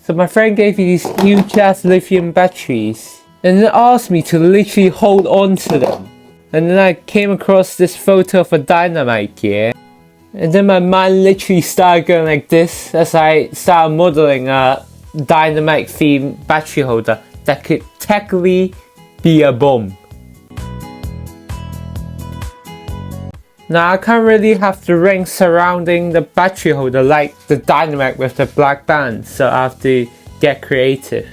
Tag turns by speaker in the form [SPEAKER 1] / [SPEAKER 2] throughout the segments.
[SPEAKER 1] So my friend gave me these huge ass lithium batteries and then asked me to literally hold on to them. And then I came across this photo of a Dynamite gear. And then my mind literally started going like this as I started modeling a Dynamite themed battery holder that could technically be a bomb. Now I can't really have the ring surrounding the battery holder like the Dynamite with the black band, so I have to get creative.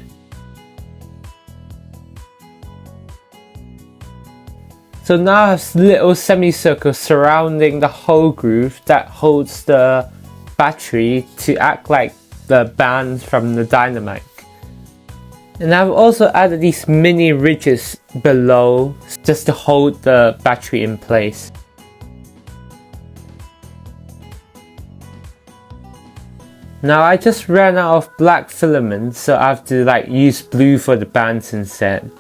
[SPEAKER 1] So now I have little semicircles surrounding the hole groove that holds the battery to act like the bands from the Dynamite. And I've also added these mini ridges below just to hold the battery in place. Now I just ran out of black filament, so I have to use blue for the bands instead.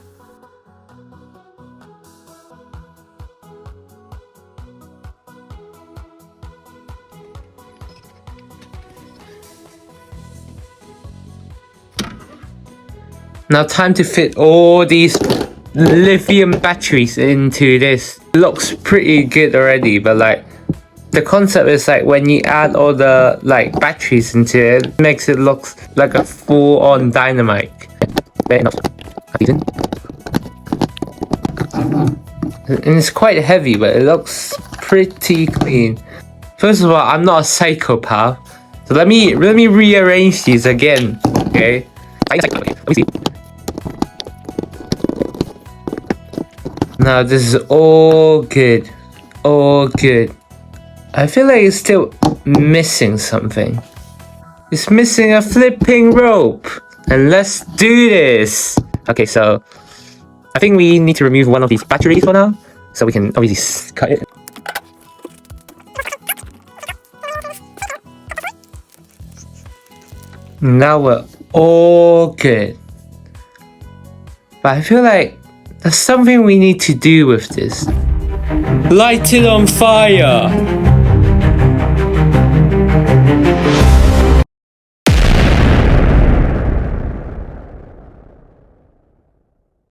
[SPEAKER 1] Now time to fit all these lithium batteries into this. It looks pretty good already, but the concept is when you add all the batteries into it, it makes it look like a full-on Dynamite. And it's quite heavy, but it looks pretty clean. First of all, I'm not a psychopath, so let me rearrange these again. Okay. Let me see. Now this is all good. All good. I feel like it's still missing something. It's missing a flipping rope. And let's do this. Okay, so I think we need to remove one of these batteries for now. So we can obviously cut it. Now we're all good. But I feel like there's something we need to do with this. Light it on fire!